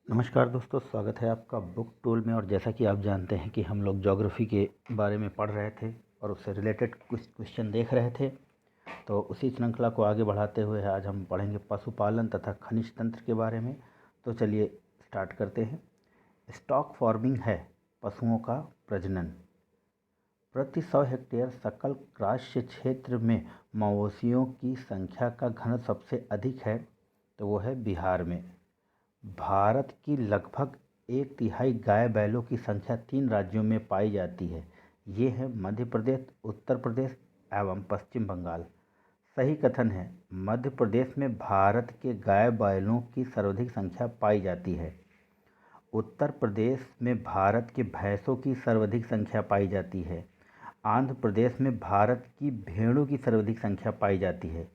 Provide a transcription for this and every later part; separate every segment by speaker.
Speaker 1: नमस्कार दोस्तों, स्वागत है आपका बुक टूल में। और जैसा कि आप जानते हैं कि हम लोग ज्योग्राफी के बारे में पढ़ रहे थे और उससे रिलेटेड कुछ क्वेश्चन देख रहे थे, तो उसी श्रृंखला को आगे बढ़ाते हुए आज हम पढ़ेंगे पशुपालन तथा खनिज तंत्र के बारे में। तो चलिए स्टार्ट करते हैं। स्टॉक फार्मिंग है पशुओं का प्रजनन। प्रति 100 हेक्टेयर सकल ग्रास्य क्षेत्र में मवेशियों की संख्या का घन सबसे अधिक है, तो वो है बिहार में। भारत की लगभग 1/3 गाय बैलों की संख्या 3 राज्यों में पाई जाती है। ये हैं मध्य प्रदेश, उत्तर प्रदेश एवं पश्चिम बंगाल। सही कथन है, मध्य प्रदेश में भारत के गाय बैलों की सर्वाधिक संख्या पाई जाती है। उत्तर प्रदेश में भारत के भैंसों की सर्वाधिक संख्या पाई जाती है। आंध्र प्रदेश में भारत की भेड़ों की सर्वाधिक संख्या पाई जाती है।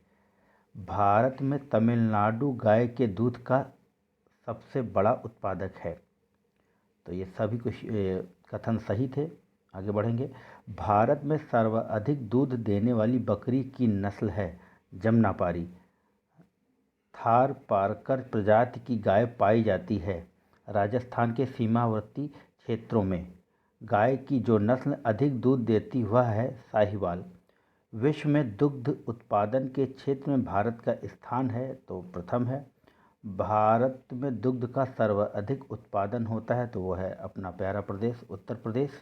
Speaker 1: भारत में तमिलनाडु गाय के दूध का सबसे बड़ा उत्पादक है। तो ये सभी कुछ कथन सही थे। आगे बढ़ेंगे। भारत में सर्वाधिक दूध देने वाली बकरी की नस्ल है जमनापारी। थारपारकर प्रजाति की गाय पाई जाती है राजस्थान के सीमावर्ती क्षेत्रों में। गाय की जो नस्ल अधिक दूध देती वह है साहिवाल। विश्व में दुग्ध उत्पादन के क्षेत्र में भारत का स्थान है, तो प्रथम है। भारत में दुग्ध का सर्वाधिक उत्पादन होता है, तो वो है अपना प्यारा प्रदेश उत्तर प्रदेश।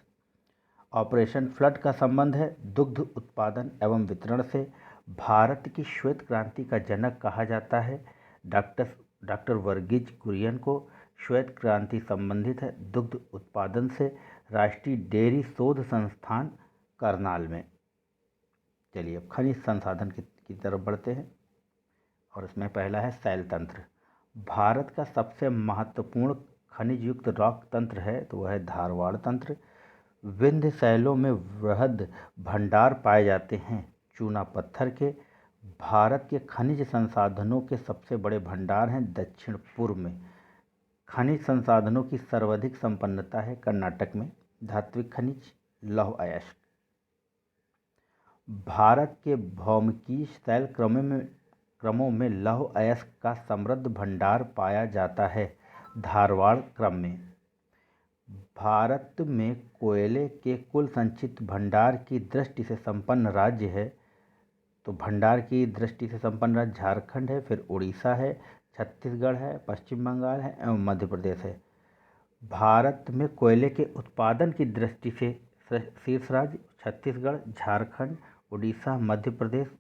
Speaker 1: ऑपरेशन फ्लड का संबंध है दुग्ध उत्पादन एवं वितरण से। भारत की श्वेत क्रांति का जनक कहा जाता है डॉक्टर वर्गीज कुरियन को। श्वेत क्रांति संबंधित है दुग्ध उत्पादन से। राष्ट्रीय डेयरी शोध संस्थान करनाल में। चलिए अब खनिज संसाधन की तरफ बढ़ते हैं, और इसमें पहला है शैल तंत्र। भारत का सबसे महत्वपूर्ण खनिज युक्त रॉक तंत्र है, तो वह है धारवाड़ तंत्र। विंध्य शैलों में वृहद भंडार पाए जाते हैं चूना पत्थर के। भारत के खनिज संसाधनों के सबसे बड़े भंडार हैं दक्षिण पूर्व में। खनिज संसाधनों की सर्वाधिक संपन्नता है कर्नाटक में। धात्विक खनिज लौह अयस्क। भारत के भौमिकीय शैल क्रमों में लौह अयस्क का समृद्ध भंडार पाया जाता है धारवाड़ क्रम में। भारत में कोयले के कुल संचित भंडार की दृष्टि से संपन्न राज्य है, तो भंडार की दृष्टि से संपन्न राज्य झारखंड है, फिर उड़ीसा है, छत्तीसगढ़ है, पश्चिम बंगाल है एवं मध्य प्रदेश है। भारत में कोयले के उत्पादन की दृष्टि से शीर्ष राज्य छत्तीसगढ़, झारखंड, उड़ीसा, मध्य प्रदेश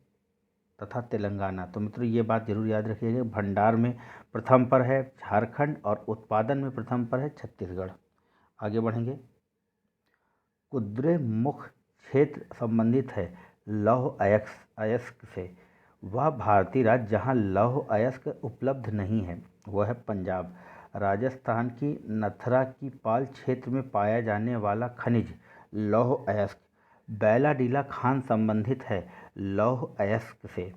Speaker 1: तथा तेलंगाना। तो मित्रों ये बात जरूर याद रखिएगा, भंडार में प्रथम पर है झारखंड और उत्पादन में प्रथम पर है छत्तीसगढ़। आगे बढ़ेंगे। कुद्रेमुख क्षेत्र संबंधित है लौह अयस्क से। वह भारतीय राज्य जहाँ लौह अयस्क उपलब्ध नहीं है वह है पंजाब। राजस्थान की नथरा की पाल क्षेत्र में पाया जाने वाला खनिज लौह अयस्क। बैलाडीला खान संबंधित है लौह अयस्क से।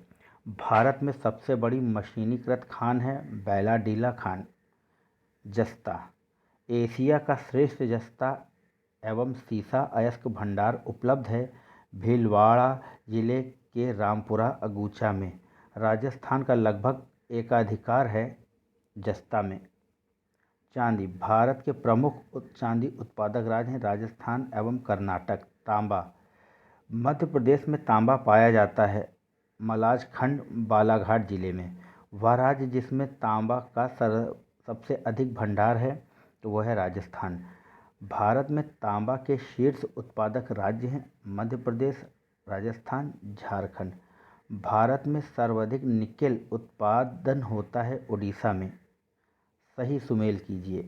Speaker 1: भारत में सबसे बड़ी मशीनीकृत खान है बैलाडीला खान। जस्ता। एशिया का श्रेष्ठ जस्ता एवं सीसा अयस्क भंडार उपलब्ध है भीलवाड़ा जिले के रामपुरा अगूचा में। राजस्थान का लगभग एकाधिकार है जस्ता में। चांदी। भारत के प्रमुख चांदी उत्पादक राज्य हैं राजस्थान एवं कर्नाटक। तांबा। मध्य प्रदेश में तांबा पाया जाता है मलाजखंड बालाघाट जिले में। वह राज्य जिसमें तांबा का सबसे अधिक भंडार है, तो वह है राजस्थान। भारत में तांबा के शीर्ष उत्पादक राज्य हैं मध्य प्रदेश, राजस्थान, झारखंड। भारत में सर्वाधिक निकेल उत्पादन होता है उड़ीसा में। सही सुमेल कीजिए।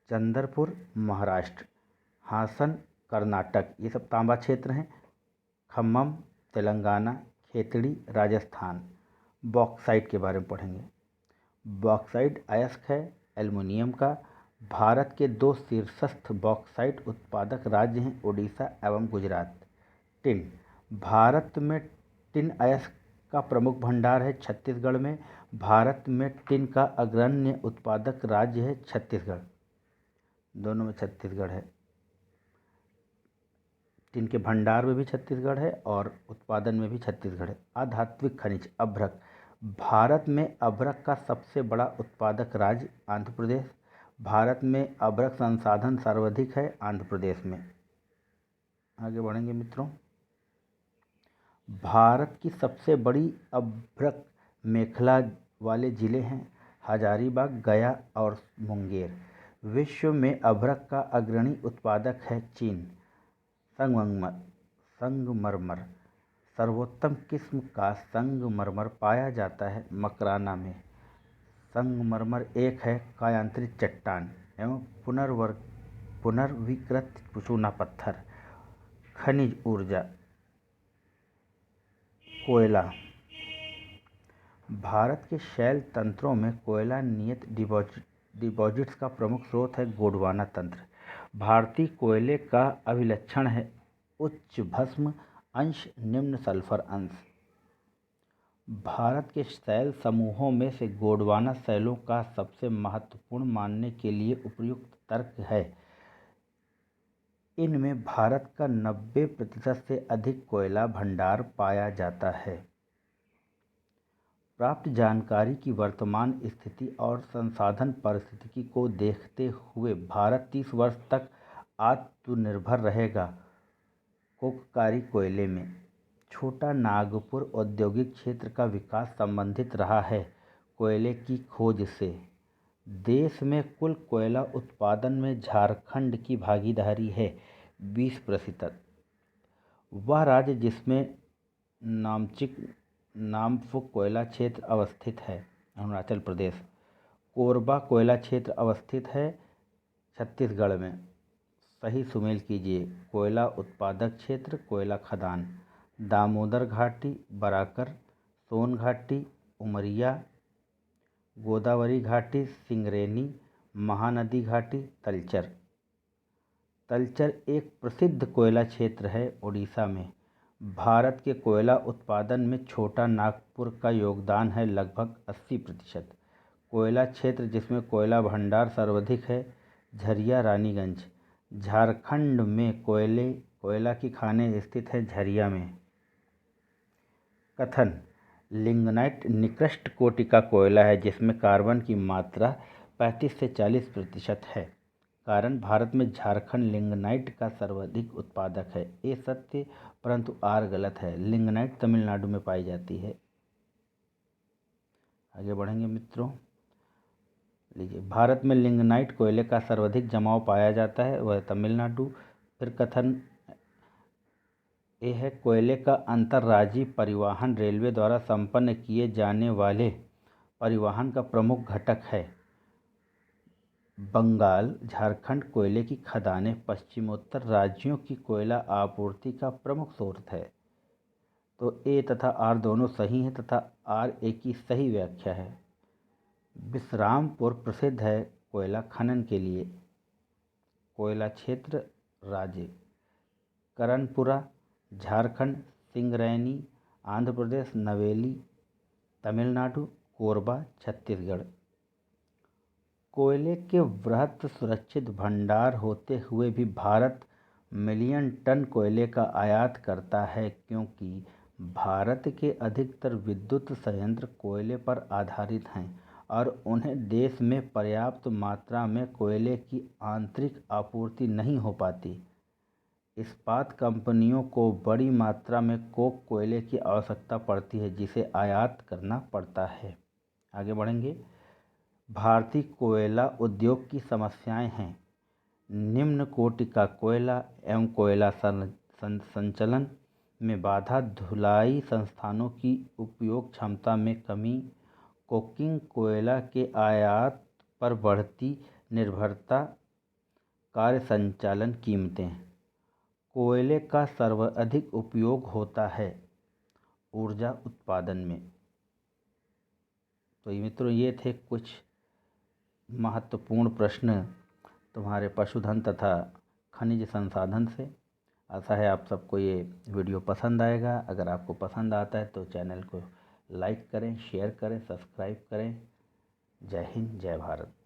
Speaker 1: चंद्रपुर महाराष्ट्र, हासन कर्नाटक, ये सब तांबा क्षेत्र हैं। खम्मम तेलंगाना, खेतड़ी राजस्थान। बॉक्साइट के बारे में पढ़ेंगे। बॉक्साइट अयस्क है एल्युमिनियम का। भारत के दो शीर्षस्थ बॉक्साइट उत्पादक राज्य हैं उड़ीसा एवं गुजरात। टिन। भारत में टिन अयस्क का प्रमुख भंडार है छत्तीसगढ़ में। भारत में टिन का अग्रणी उत्पादक राज्य है छत्तीसगढ़। दोनों में छत्तीसगढ़ है। टिन के भंडार में भी छत्तीसगढ़ है और उत्पादन में भी छत्तीसगढ़ है। अधात्विक खनिज अभ्रक। भारत में अभ्रक का सबसे बड़ा उत्पादक राज्य आंध्र प्रदेश। भारत में अभ्रक संसाधन सर्वाधिक है आंध्र प्रदेश में। आगे बढ़ेंगे मित्रों। भारत की सबसे बड़ी अभ्रक मेखला वाले जिले हैं हजारीबाग, गया और मुंगेर। विश्व में अभ्रक का अग्रणी उत्पादक है चीन। संगमरमर सर्वोत्तम किस्म का संगमरमर पाया जाता है मकराना में। संगमरमर एक है कायांतरित चट्टान एवं पुनर्विकृत चूना पत्थर। खनिज ऊर्जा। कोयला। भारत के शैल तंत्रों में कोयला नियत डिपॉजिट्स का प्रमुख स्रोत है गोंडवाना तंत्र। भारतीय कोयले का अभिलक्षण है उच्च भस्म अंश, निम्न सल्फर अंश। भारत के शैल समूहों में से गोंडवाना शैलों का सबसे महत्वपूर्ण मानने के लिए उपयुक्त तर्क है। इनमें भारत का 90% से अधिक कोयला भंडार पाया जाता है। प्राप्त जानकारी की वर्तमान स्थिति और संसाधन पारिस्थितिकी को देखते हुए भारत 30 वर्ष तक आत्मनिर्भर रहेगा कोककारी कोयले में। छोटा नागपुर औद्योगिक क्षेत्र का विकास संबंधित रहा है कोयले की खोज से। देश में कुल कोयला उत्पादन में झारखंड की भागीदारी है 20%। वह राज्य जिसमें नामफुक कोयला क्षेत्र अवस्थित है अरुणाचल प्रदेश। कोरबा कोयला क्षेत्र अवस्थित है छत्तीसगढ़ में। सही सुमेल कीजिए। कोयला उत्पादक क्षेत्र, कोयला खदान। दामोदर घाटी, बराकर, सोन घाटी, उमरिया, गोदावरी घाटी, सिंगरेनी, महानदी घाटी, तलचर। तलचर एक प्रसिद्ध कोयला क्षेत्र है उड़ीसा में। भारत के कोयला उत्पादन में छोटा नागपुर का योगदान है लगभग 80%। कोयला क्षेत्र जिसमें कोयला भंडार सर्वाधिक है झरिया रानीगंज। झारखंड में कोयला की खानें स्थित है झरिया में। कथन। लिग्नाइट निकृष्ट कोटि का कोयला है जिसमें कार्बन की मात्रा 35 से 40% है। कारण भारत में झारखंड लिग्नाइट का सर्वाधिक उत्पादक है। ये सत्य परंतु आर गलत है। लिग्नाइट तमिलनाडु में पाई जाती है। आगे बढ़ेंगे मित्रों। लीजिए, भारत में लिग्नाइट कोयले का सर्वाधिक जमाव पाया जाता है वह तमिलनाडु। फिर कथन ये है कोयले का अंतर्राज्यीय परिवहन रेलवे द्वारा संपन्न किए जाने वाले परिवहन का प्रमुख घटक है। बंगाल, झारखंड कोयले की खदानें पश्चिमोत्तर राज्यों की कोयला आपूर्ति का प्रमुख स्रोत है। तो ए तथा आर दोनों सही हैं तथा आर ए की सही व्याख्या है। विश्रामपुर प्रसिद्ध है कोयला खनन के लिए। कोयला क्षेत्र राज्य करनपुरा झारखंड, सिंगरैनी आंध्र प्रदेश, नवेली तमिलनाडु, कोरबा छत्तीसगढ़। कोयले के वृहत सुरक्षित भंडार होते हुए भी भारत मिलियन टन कोयले का आयात करता है क्योंकि भारत के अधिकतर विद्युत संयंत्र कोयले पर आधारित हैं और उन्हें देश में पर्याप्त मात्रा में कोयले की आंतरिक आपूर्ति नहीं हो पाती। इस्पात कंपनियों को बड़ी मात्रा में कोक कोयले की आवश्यकता पड़ती है जिसे आयात करना पड़ता है। आगे बढ़ेंगे। भारतीय कोयला उद्योग की समस्याएं हैं। निम्न कोटि का कोयला एवं कोयला संचलन में बाधा, धुलाई संस्थानों की उपयोग क्षमता में कमी, कोकिंग कोयला के आयात पर बढ़ती निर्भरता, कार्य संचालन कीमतें। कोयले का सर्वाधिक उपयोग होता है ऊर्जा उत्पादन में। तो मित्रों ये थे कुछ महत्वपूर्ण प्रश्न तुम्हारे पशुधन तथा खनिज संसाधन से। आशा है आप सबको ये वीडियो पसंद आएगा। अगर आपको पसंद आता है तो चैनल को लाइक करें, शेयर करें, सब्सक्राइब करें। जय हिंद, जय भारत।